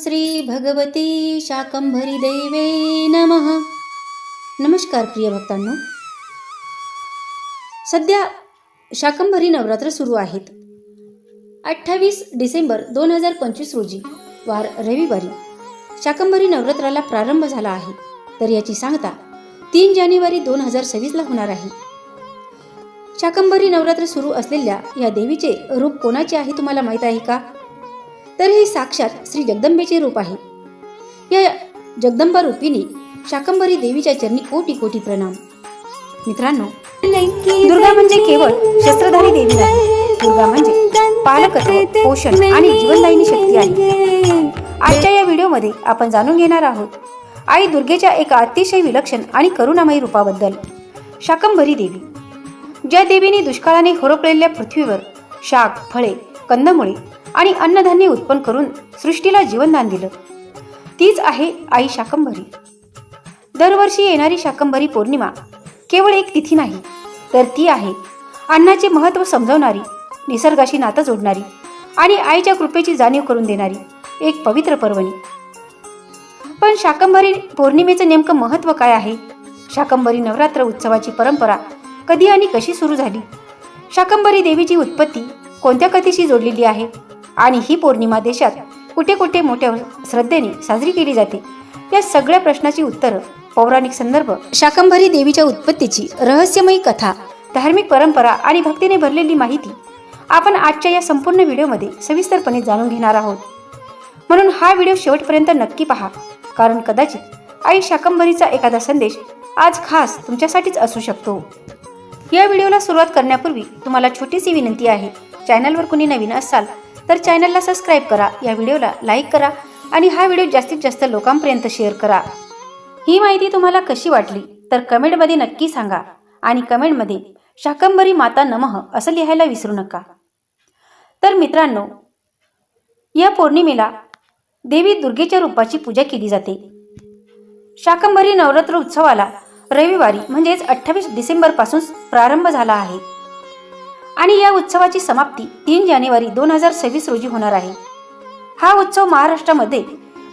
श्री भगवती शाकंभरी देवे नमः. नमस्कार प्रिय भक्तांनो. सध्या शाकंभरी नवरात्र सुरू आहेत. 28 डिसेंबर 2025 रोजी वार रविवारी शाकंभरी नवरात्राला प्रारंभ झाला आहे. तर याची सांगता 3 जानेवारी 2026 ला होणार आहे. शाकंभरी नवरात्र सुरू असलेल्या या देवीचे रूप कोणाचे आहे तुम्हाला माहित आहे का? तर हे साक्षात श्री जगदंबेचे रूप आहे. या जगदंबा रूपिणी शाकंभरी देवीच्या चरणी कोटी कोटी प्रणाम. मित्रांनो, दुर्गा म्हणजे केवळ शस्त्रधारी देवी नाही. दुर्गा म्हणजे पालकत्व, पोषण आणि जीवनदायिनी शक्ती आहे. आजच्या या व्हिडिओमध्ये आपण जाणून घेणार आहोत आई दुर्गेच्या एका अतिशय विलक्षण आणि करुणामयी रूपाबद्दल. शाकंभरी देवी, ज्या देवीने दुष्काळाने होरपळलेल्या पृथ्वीवर शाक, फळे, कंदमुळे आणि अन्नधान्य उत्पन्न करून सृष्टीला जीवनदान दिलं, तीच आहे आई शाकंभरी. दरवर्षी येणारी शाकंभरी पौर्णिमा केवळ एक तिथी नाही, तर ती आहे अन्नाचे महत्त्व समजावणारी, निसर्गाशी नातं जोडणारी आणि आईच्या कृपेची जाणीव करून देणारी एक पवित्र पर्वणी. पण शाकंभरी पौर्णिमेचं नेमकं महत्त्व काय आहे? शाकंभरी नवरात्र उत्सवाची परंपरा कधी आणि कशी सुरू झाली? शाकंभरी देवीची उत्पत्ती कोणत्या कथेशी जोडलेली आहे? आणि ही पौर्णिमा देशात कुठे कुठे मोठ्या श्रद्धेने साजरी केली जाते? या सगळ्या प्रश्नाची उत्तरं, पौराणिक संदर्भ, शाकंभरी देवीच्या उत्पत्तीची रहस्यमयी कथा, धार्मिक परंपरा आणि भक्तीने भरलेली माहिती आपण आजच्या या संपूर्ण व्हिडिओमध्ये सविस्तरपणे जाणून घेणार आहोत. म्हणून हा व्हिडिओ शेवटपर्यंत नक्की पहा, कारण कदाचित आई शाकंभरीचा एखादा संदेश आज खास तुमच्यासाठीच असू शकतो. या व्हिडिओला सुरुवात करण्यापूर्वी तुम्हाला छोटीशी विनंती आहे. चॅनलवर कुणी नवीन असाल तर चॅनलला सबस्क्राईब करा, या व्हिडिओला लाईक करा आणि हा व्हिडिओ जास्तीत जास्त लोकांपर्यंत शेअर करा. ही माहिती तुम्हाला कशी वाटली तर कमेंटमध्ये नक्की सांगा आणि कमेंटमध्ये शाकंभरी माता नमः असं लिहायला विसरू नका. तर मित्रांनो, या पौर्णिमेला देवी दुर्गेच्या रूपाची पूजा केली जाते. शाकंभरी नवरात्र उत्सवाला रविवारी म्हणजेच 28 डिसेंबर पासून प्रारंभ झाला आहे आणि या उत्सवाची समाप्ती 3 जानेवारी 2026 रोजी होणार आहे. हा उत्सव महाराष्ट्रामध्ये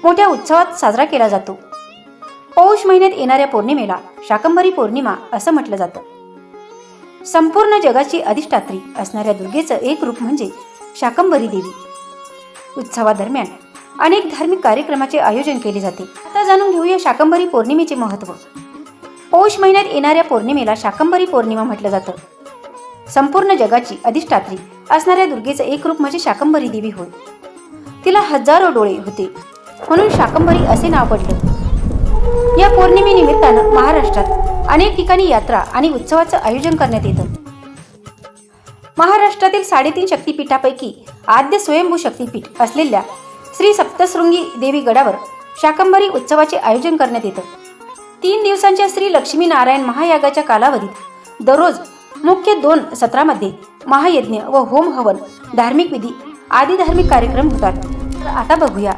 मोठ्या उत्सवात साजरा केला जातो. पौष महिन्यात येणाऱ्या पौर्णिमेला शाकंभरी पौर्णिमा असं म्हटलं जातं. संपूर्ण जगाची अधिष्ठात्री असणाऱ्या दुर्गेचं एक रूप म्हणजे शाकंभरी देवी. उत्सवादरम्यान अनेक धार्मिक कार्यक्रमाचे आयोजन केले जाते. आता जाणून घेऊया शाकंभरी पौर्णिमेचे महत्त्व. पौष महिन्यात येणाऱ्या पौर्णिमेला शाकंभरी पौर्णिमा म्हटलं जातं. संपूर्ण जगाची अधिष्ठात्री असणाऱ्या दुर्गेचं एक रूप म्हणजे शाकंभरी देवी होय. तिला हजारो डोळे होते म्हणून शाकंभरी असे नाव पडलं. या पौर्णिमेनिमित्तानं महाराष्ट्रात अनेक ठिकाणी यात्रा आणि उत्सवाचं आयोजन करण्यात येतं. महाराष्ट्रातील 3.5 शक्तिपीठापैकी आद्य स्वयंभू शक्तिपीठ असलेल्या श्री सप्तशृंगी देवी गडावर शाकंभरी उत्सवाचे आयोजन करण्यात येतं. 3 दिवसांच्या श्री लक्ष्मीनारायण महायागाच्या कालावधीत दररोज मुख्य 2 सत्रामध्ये महायज्ञ व होम हवन, धार्मिक विधी आदी धार्मिक कार्यक्रम होतात. तर आता बघूया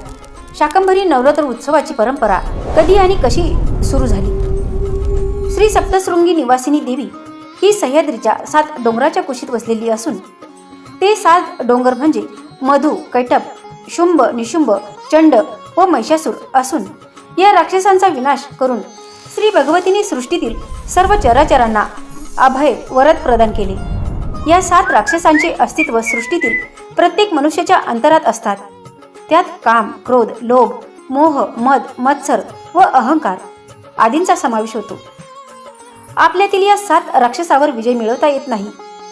शाकंभरी नवरात्र उत्सवाची परंपरा कधी आणि कशी सुरू झाली. श्री सप्तशृंगी निवासिनी देवी ही सह्याद्रीच्या 7 डोंगराच्या कुशीत वसलेली असून ते 7 डोंगर म्हणजे मधु, कैटभ, शुंभ, निशुंभ, चंड व महिषासूर असून या राक्षसांचा विनाश करून श्री भगवतीने सृष्टीतील सर्व चराचरांना अभय वरद प्रदान केले. या 7 राक्षसांचे अस्तित्व सृष्टीतील प्रत्येक मनुष्याच्या अंतरात असतात. त्यात काम, क्रोध, लोभ, मोह, मद, मत्सर व अहंकार आदींचा समावेश होतो. आपल्यातील या 7 राक्षसावर विजय मिळवता येत नाही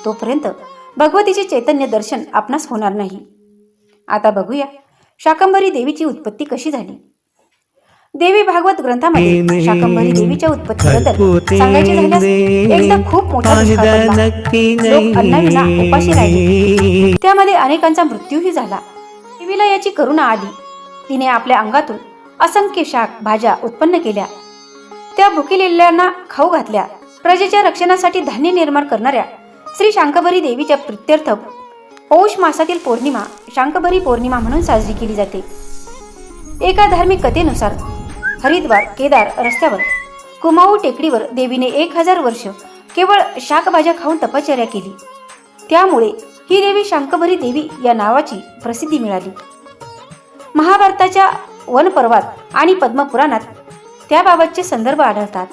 तोपर्यंत भगवतीचे चैतन्य दर्शन आपणास होणार नाही. आता बघूया शाकंभरी देवीची उत्पत्ती कशी झाली. देवी भागवत ग्रंथामध्ये शाकंभरी देवीच्या उत्पत्तीबद्दल सांगायचे झाल्यास एकदा खूप मोठा दुष्काळ पडला. लोक अन्नाविना उपाशी राहिले. त्यामध्ये अनेकांचा मृत्यूही झाला. देवीला याची करुणा आली. तिने आपल्या अंगातून असंख्य शाक भाज्या उत्पन्न केल्या. त्या भुकेलेल्यांना खाऊ घातल्या. प्रजेच्या रक्षणासाठी धान्य निर्माण करणाऱ्या श्री शाकंभरी देवीच्या प्रीत्यर्थ पौष मासातील पौर्णिमा शाकंभरी पौर्णिमा म्हणून साजरी केली जाते. एका धार्मिक कथेनुसार हरिद्वार केदार रस्त्यावर कुमाऊ टेकडीवर देवीने 1000 वर्ष केवळ शाकभाज्या खाऊन तपश्चर्या केली. त्यामुळे ही देवी शाकंभरी देवी या नावाची प्रसिद्धी मिळाली. महाभारताच्या वनपर्वात आणि पद्मपुराणात त्याबाबतचे संदर्भ आढळतात.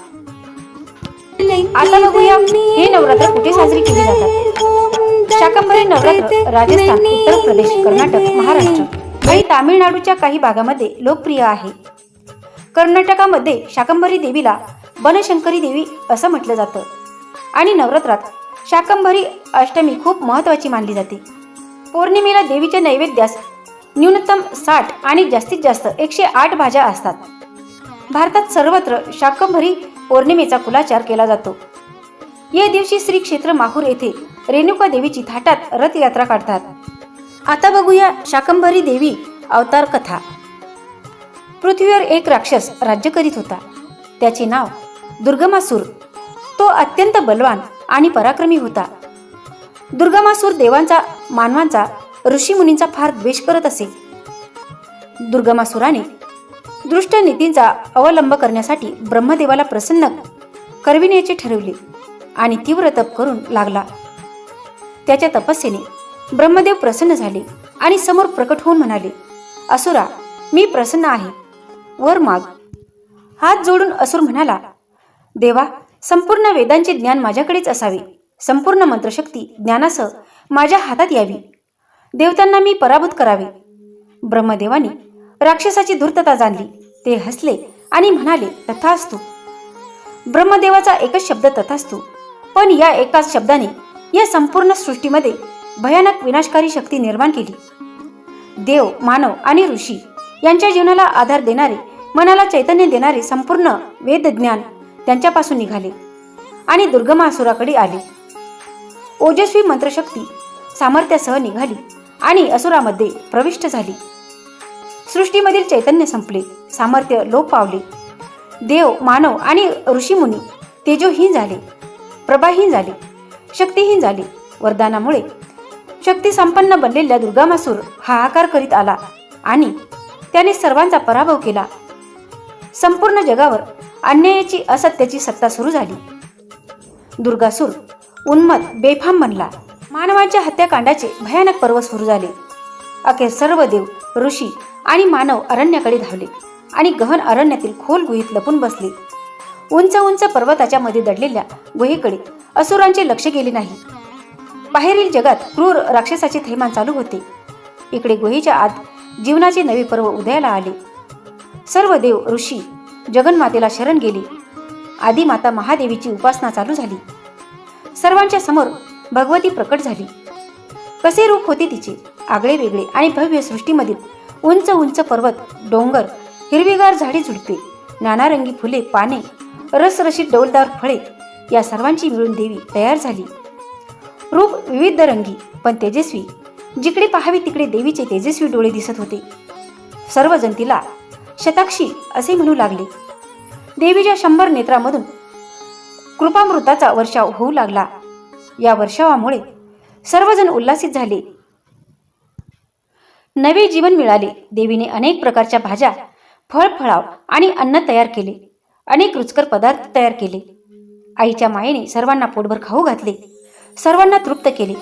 आता बघूया हे नवरात्र कुठे साजरी केली जातात. शाकंभरी नवरात्र राजस्थान, उत्तर प्रदेश, कर्नाटक, महाराष्ट्र आणि तामिळनाडूच्या काही भागामध्ये लोकप्रिय आहे. कर्नाटकामध्ये शाकंभरी देवीला बनशंकरी देवी असं म्हटलं जातं आणि नवरात्रात शाकंभरी अष्टमी खूप महत्त्वाची मानली जाते. पौर्णिमेला देवीच्या नैवेद्यास न्यूनतम 60 आणि जास्तीत जास्त 108 भाज्या असतात. भारतात सर्वत्र शाकंभरी पौर्णिमेचा कुलाचार केला जातो. या दिवशी श्री क्षेत्र माहूर येथे रेणुका देवीची थाटात रथयात्रा काढतात. आता बघूया शाकंभरी देवी अवतार कथा. पृथ्वीवर एक राक्षस राज्य करीत होता. त्याचे नाव दुर्गमासूर. तो अत्यंत बलवान आणि पराक्रमी होता. दुर्गमासूर देवांचा, मानवांचा, ऋषीमुनींचा फार द्वेष करत असे. दुर्गमासुराने दृष्ट नीतींचा अवलंब करण्यासाठी ब्रह्मदेवाला प्रसन्न करविण्याचे ठरवले आणि तीव्र तप करून लागला. त्याच्या तपस्येने ब्रह्मदेव प्रसन्न झाले आणि समोर प्रकट होऊन म्हणाले, असुरा, मी प्रसन्न आहे, वर माग. हात जोडून असुर म्हणाला, देवा, संपूर्ण वेदांचे ज्ञान माझ्याकडेच असावे. संपूर्ण मंत्रशक्ती ज्ञानासह माझ्या हातात यावी. देवतांना मी पराभूत करावे. ब्रह्मदेवाने राक्षसाची धूर्तता जाणली. ते हसले आणि म्हणाले, तथास्तु. ब्रह्मदेवाचा एकच शब्द तथास्तु, पण या एकाच शब्दाने या संपूर्ण सृष्टीमध्ये भयानक विनाशकारी शक्ती निर्माण केली. देव, मानव आणि ऋषी यांच्या जीवनाला आधार देणारे, मनाला चैतन्य देणारे संपूर्ण वेदज्ञान त्यांच्यापासून निघाले आणि दुर्गमासुराकडे आले. ओजस्वी मंत्रशक्ती सामर्थ्यासह निघाली आणि असुरामध्ये प्रविष्ट झाली. सृष्टीमधील चैतन्य संपले, सामर्थ्य लोप पावले. देव, मानव आणि ऋषीमुनी तेजोहीन झाले, प्रभाहीन झाले, शक्तिहीन झाले. वरदानामुळे शक्ती संपन्न बनलेल्या दुर्गमासूर हाहाकार करीत आला आणि त्याने सर्वांचा पराभव केला. संपूर्ण जगावर अन्यायाची, असत्याची सत्ता सुरू झाली. दुर्गासूर उन्मत्त, बेफाम बनला. मानवाच्या हत्याकांडाचे भयानक पर्व सुरू झाले. अखेर सर्व देव, ऋषी आणि मानव अरण्याकडे धावले आणि गहन अरण्यातील खोल गुहेत लपून बसले. उंच उंच पर्वताच्या मध्ये दडलेल्या गुहेकडे असुरांचे लक्ष गेले नाही. बाहेरील जगात क्रूर राक्षसाचे थैमान चालू होते. इकडे गुहेच्या आत जीवनाचे नवे पर्व उदयाला आले. सर्व देव, ऋषी जगन्मातेला शरण गेले. आदिमाता महादेवीची उपासना चालू झाली. सर्वांच्या समोर भगवती प्रकट झाली. कसे रूप होते तिचे, आगळे वेगळे आणि भव्य. सृष्टीमधील उंच उंच पर्वत, डोंगर, हिरवीगार झाडे झुडपे, नानारंगी फुले, पाने, रसरशीत डौलदार फळे या सर्वांची मिळून देवी तयार झाली. रूप विविध रंगी पण तेजस्वी. जिकडे पाहावे तिकडे देवीचे तेजस्वी डोळे दिसत होते. सर्वजण तिला शताक्षी असे म्हणू लागले. देवीच्या 100 नेत्रामधून कृपामृताचा वर्षाव होऊ लागला. या वर्षावामुळे सर्वजण उल्हासित झाले. नवे जीवन मिळाले. देवीने अनेक प्रकारच्या भाज्या, फळफळाव आणि अन्न तयार केले. अनेक रुचकर पदार्थ तयार केले. आईच्या मायेने सर्वांना पोटभर खाऊ घातले, सर्वांना तृप्त केले.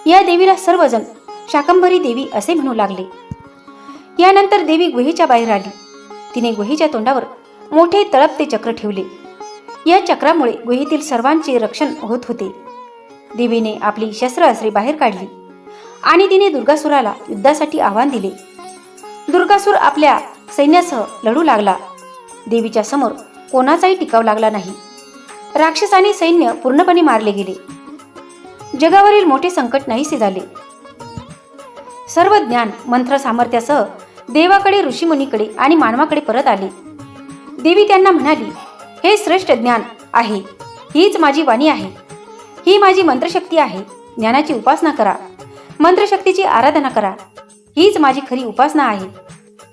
या देवीला सर्वजण शाकंभरी देवी असे म्हणू लागले. यानंतर देवी गुहेच्या बाहेर आली. तिने गुहेच्या तोंडावर मोठे तळपते चक्र ठेवले. या चक्रामुळे गुहेतील सर्वांचे रक्षण होत होते. देवीने आपली शस्त्र अस्त्रे बाहेर काढली आणि तिने दुर्गासुराला युद्धासाठी आव्हान दिले. दुर्गासूर आपल्या सैन्यासह लढू लागला. देवीच्या समोर कोणाचाही टिकाव लागला नाही. राक्षसाने सैन्य पूर्णपणे मारले गेले. जगावरील मोठे संकट नाहीसे झाले. सर्व ज्ञान, मंत्र सामर्थ्यासह देवाकडे, ऋषीमुनीकडे आणि मानवाकडे परत आले. देवी त्यांना म्हणाली, हे श्रेष्ठ ज्ञान आहे. हीच माझी वाणी आहे. ही माझी मंत्रशक्ती आहे. ज्ञानाची उपासना करा, मंत्रशक्तीची आराधना करा. हीच माझी खरी उपासना आहे.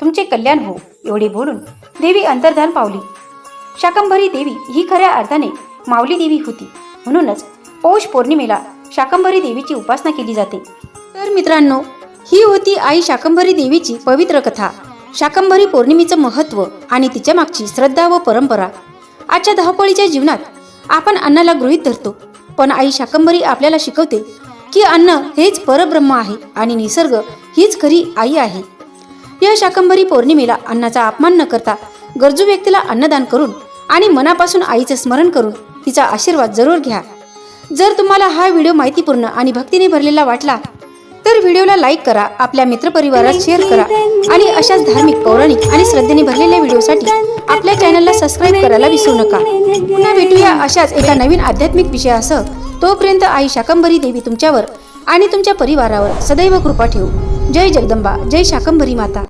तुमचे कल्याण हो. एवढे बोलून देवी अंतर्धान पावली. शाकंभरी देवी ही खऱ्या अर्थाने माऊली देवी होती. म्हणूनच पौष पौर्णिमेला शाकंभरी देवीची उपासना केली जाते. तर मित्रांनो, ही होती आई शाकंभरी देवीची पवित्र कथा. शाकंभरी पौर्णिमेचं महत्त्व आणि तिच्या मागची श्रद्धा व परंपरा. आजच्या धावपळीच्या जीवनात आपण अन्नाला गृहीत धरतो, पण आई शाकंभरी आपल्याला शिकवते की अन्न हेच परब्रह्म आहे आणि निसर्ग हीच खरी आई आहे. या शाकंभरी पौर्णिमेला अन्नाचा अपमान न करता गरजू व्यक्तीला अन्नदान करून आणि मनापासून आईचे स्मरण करून तिचा आशीर्वाद जरूर घ्या. जर तुम्हाला हा व्हिडिओ माहितीपूर्ण आणि भक्तीने भरलेला वाटला तर व्हिडिओला लाईक करा, आपल्या मित्रपरिवारात शेअर करा आणि अशाच धार्मिक, पौराणिक आणि श्रद्धेने भरलेल्या व्हिडिओसाठी आपल्या चॅनलला सबस्क्राईब करायला विसरू नका. पुन्हा भेटूया अशाच एका नवीन आध्यात्मिक विषयासह. तोपर्यंत आई शाकंभरी देवी तुमच्यावर आणि तुमच्या परिवारावर सदैव कृपा ठेवू. जय जगदंबा, जय शाकंभरी माता.